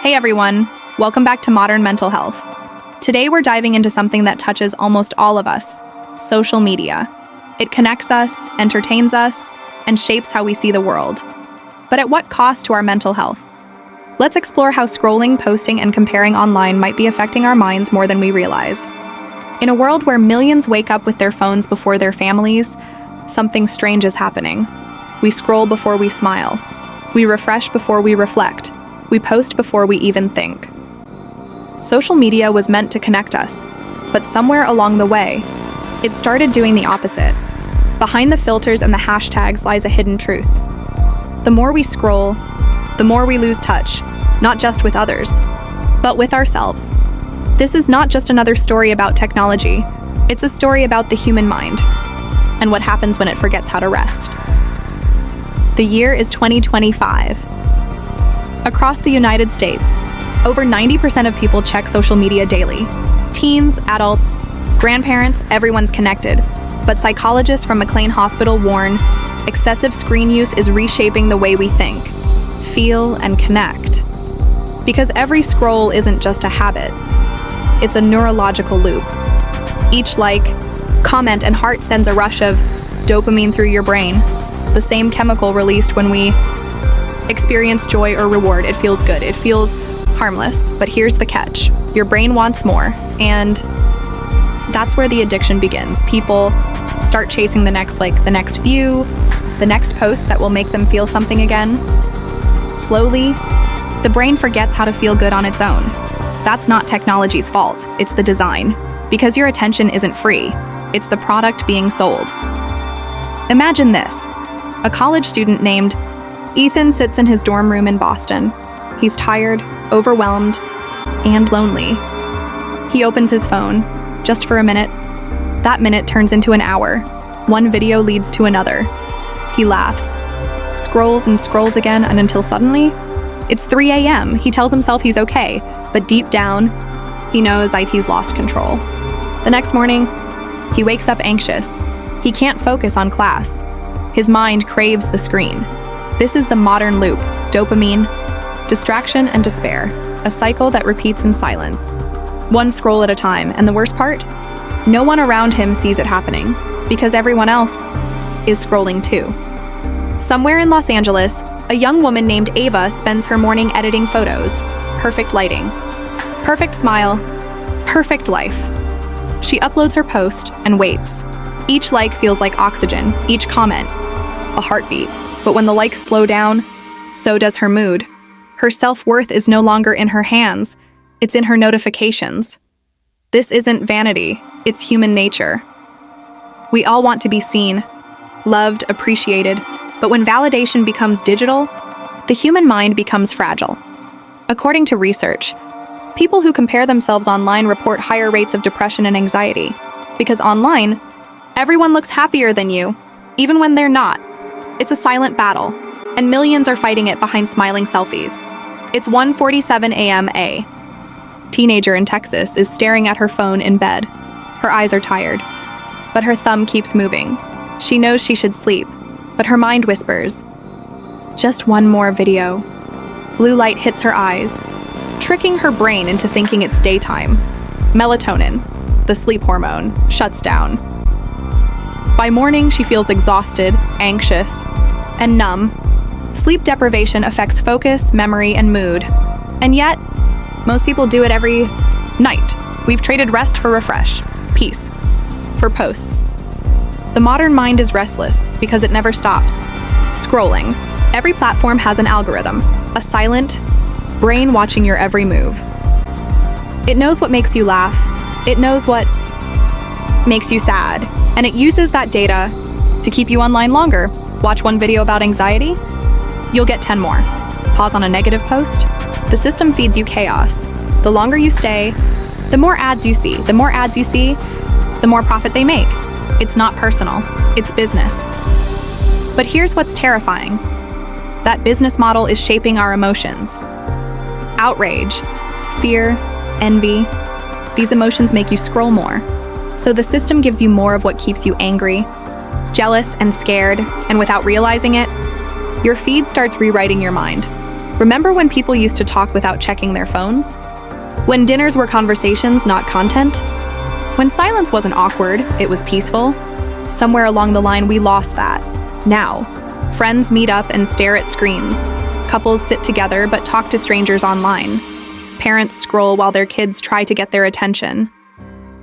Hey everyone, welcome back to Modern Mental Health. Today we're diving into something that touches almost all of us, social media. It connects us, entertains us, and shapes how we see the world. But at what cost to our mental health? Let's explore how scrolling, posting, and comparing online might be affecting our minds more than we realize. In a world where millions wake up with their phones before their families, something strange is happening. We scroll before we smile. We refresh before we reflect. We post before we even think. Social media was meant to connect us, but somewhere along the way, it started doing the opposite. Behind the filters and the hashtags lies a hidden truth. The more we scroll, the more we lose touch, not just with others, but with ourselves. This is not just another story about technology. It's a story about the human mind and what happens when it forgets how to rest. The year is 2025. Across the United States, over 90% of people check social media daily. Teens, adults, grandparents, everyone's connected. But psychologists from McLean Hospital warn excessive screen use is reshaping the way we think, feel, and connect. Because every scroll isn't just a habit, it's a neurological loop. Each like, comment, and heart sends a rush of dopamine through your brain, the same chemical released when we experience joy or reward. It feels good, it feels harmless, but here's the catch. Your brain wants more, and that's where the addiction begins. People start chasing the next view, the next post that will make them feel something again. Slowly, the brain forgets how to feel good on its own. That's not technology's fault, it's the design. Because your attention isn't free, it's the product being sold. Imagine this. A college student named Ethan sits in his dorm room in Boston. He's tired, overwhelmed, and lonely. He opens his phone, just for a minute. That minute turns into an hour. One video leads to another. He laughs, scrolls and scrolls again, and until suddenly, it's 3 a.m. He tells himself he's okay, but deep down, he knows that he's lost control. The next morning, he wakes up anxious. He can't focus on class. His mind craves the screen. This is the modern loop: dopamine, distraction, and despair, a cycle that repeats in silence. One scroll at a time, and the worst part? No one around him sees it happening, because everyone else is scrolling too. Somewhere in Los Angeles, a young woman named Ava spends her morning editing photos. Perfect lighting, perfect smile, perfect life. She uploads her post and waits. Each like feels like oxygen, each comment a heartbeat. But when the likes slow down, so does her mood. Her self-worth is no longer in her hands, it's in her notifications. This isn't vanity, it's human nature. We all want to be seen, loved, appreciated, but when validation becomes digital, the human mind becomes fragile. According to research, people who compare themselves online report higher rates of depression and anxiety. Because online, everyone looks happier than you, even when they're not. It's a silent battle, and millions are fighting it behind smiling selfies. It's 1:47 a.m. A teenager in Texas is staring at her phone in bed. Her eyes are tired, but her thumb keeps moving. She knows she should sleep, but her mind whispers, just one more video. Blue light hits her eyes, tricking her brain into thinking it's daytime. Melatonin, the sleep hormone, shuts down. By morning, she feels exhausted, anxious, and numb. Sleep deprivation affects focus, memory, and mood. And yet, most people do it every night. We've traded rest for refresh, peace for posts. The modern mind is restless because it never stops. Scrolling. Every platform has an algorithm, a silent brain watching your every move. It knows what makes you laugh. It knows what makes you sad. And it uses that data to keep you online longer. Watch one video about anxiety, you'll get 10 more. Pause on a negative post, the system feeds you chaos. The longer you stay, the more ads you see. The more ads you see, the more profit they make. It's not personal, it's business. But here's what's terrifying. That business model is shaping our emotions. Outrage, fear, envy. These emotions make you scroll more. So the system gives you more of what keeps you angry, jealous, and scared, and without realizing it, your feed starts rewriting your mind. Remember when people used to talk without checking their phones? When dinners were conversations, not content? When silence wasn't awkward, it was peaceful? Somewhere along the line, we lost that. Now, friends meet up and stare at screens. Couples sit together but talk to strangers online. Parents scroll while their kids try to get their attention.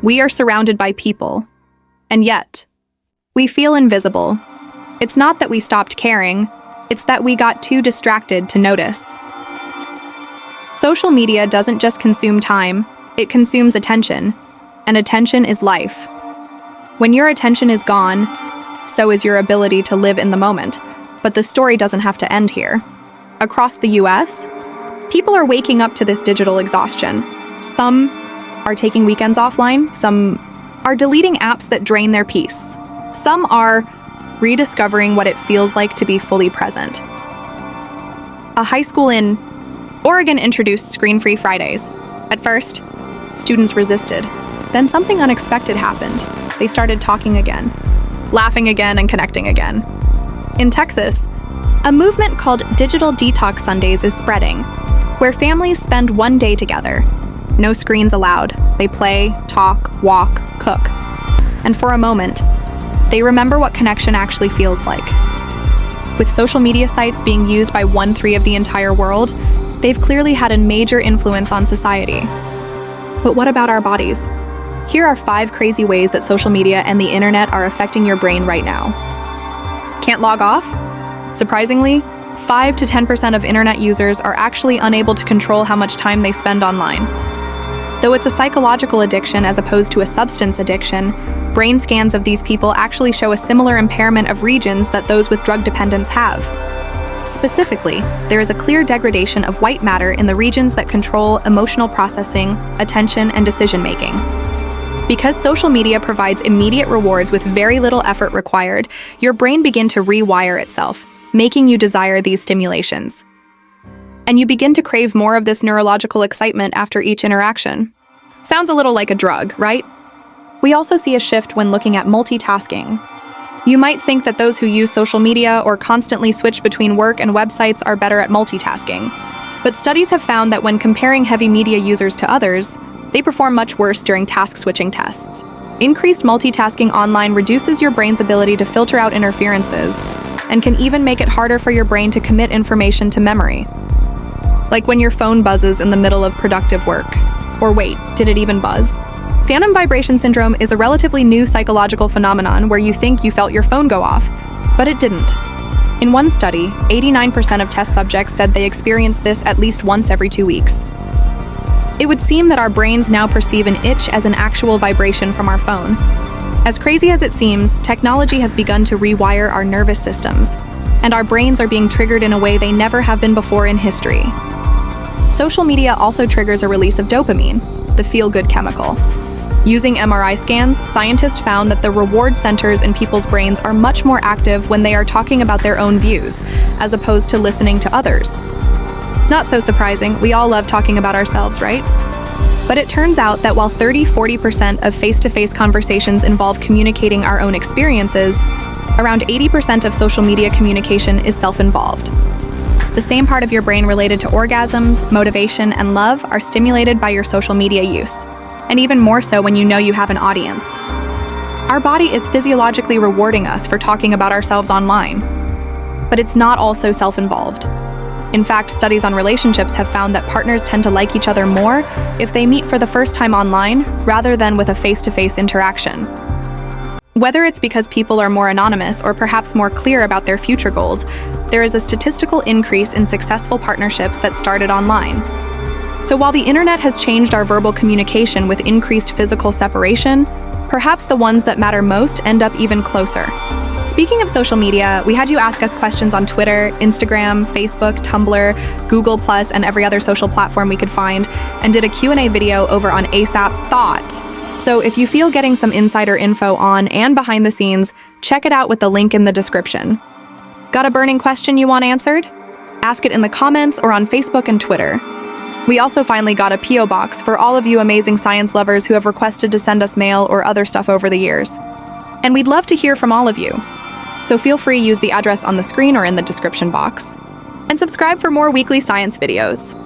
We are surrounded by people. And yet, we feel invisible. It's not that we stopped caring, it's that we got too distracted to notice. Social media doesn't just consume time, it consumes attention. And attention is life. When your attention is gone, so is your ability to live in the moment. But the story doesn't have to end here. Across the US, people are waking up to this digital exhaustion. Some are taking weekends offline, some are deleting apps that drain their peace. Some are rediscovering what it feels like to be fully present. A high school in Oregon introduced Screen-Free Fridays. At first, students resisted. Then something unexpected happened. They started talking again, laughing again, and connecting again. In Texas, a movement called Digital Detox Sundays is spreading, where families spend one day together. No screens allowed. They play, talk, walk, cook. And for a moment, they remember what connection actually feels like. With social media sites being used by 1/3 of the entire world, they've clearly had a major influence on society. But what about our bodies? Here are 5 crazy ways that social media and the internet are affecting your brain right now. Can't log off? Surprisingly, 5 to 10% of internet users are actually unable to control how much time they spend online. Though it's a psychological addiction as opposed to a substance addiction, brain scans of these people actually show a similar impairment of regions that those with drug dependence have. Specifically, there is a clear degradation of white matter in the regions that control emotional processing, attention, and decision-making. Because social media provides immediate rewards with very little effort required, your brain begins to rewire itself, making you desire these stimulations. And you begin to crave more of this neurological excitement after each interaction. Sounds a little like a drug, right? We also see a shift when looking at multitasking. You might think that those who use social media or constantly switch between work and websites are better at multitasking. But studies have found that when comparing heavy media users to others, they perform much worse during task-switching tests. Increased multitasking online reduces your brain's ability to filter out interferences and can even make it harder for your brain to commit information to memory. Like when your phone buzzes in the middle of productive work. Or wait, did it even buzz? Phantom vibration syndrome is a relatively new psychological phenomenon where you think you felt your phone go off, but it didn't. In one study, 89% of test subjects said they experienced this at least once every 2 weeks. It would seem that our brains now perceive an itch as an actual vibration from our phone. As crazy as it seems, technology has begun to rewire our nervous systems, and our brains are being triggered in a way they never have been before in history. Social media also triggers a release of dopamine, the feel-good chemical. Using MRI scans, scientists found that the reward centers in people's brains are much more active when they are talking about their own views, as opposed to listening to others. Not so surprising, we all love talking about ourselves, right? But it turns out that while 30–40% of face-to-face conversations involve communicating our own experiences, around 80% of social media communication is self-involved. The same part of your brain related to orgasms, motivation, and love are stimulated by your social media use, and even more so when you know you have an audience. Our body is physiologically rewarding us for talking about ourselves online, but it's not all so self-involved. In fact, studies on relationships have found that partners tend to like each other more if they meet for the first time online rather than with a face-to-face interaction. Whether it's because people are more anonymous or perhaps more clear about their future goals, there is a statistical increase in successful partnerships that started online. So while the internet has changed our verbal communication with increased physical separation, perhaps the ones that matter most end up even closer. Speaking of social media, we had you ask us questions on Twitter, Instagram, Facebook, Tumblr, Google+, and every other social platform we could find, and did a Q&A video over on ASAP Thought. So if you feel getting some insider info on and behind the scenes, check it out with the link in the description. Got a burning question you want answered? Ask it in the comments or on Facebook and Twitter. We also finally got a P.O. box for all of you amazing science lovers who have requested to send us mail or other stuff over the years. And we'd love to hear from all of you. So feel free to use the address on the screen or in the description box. And subscribe for more weekly science videos.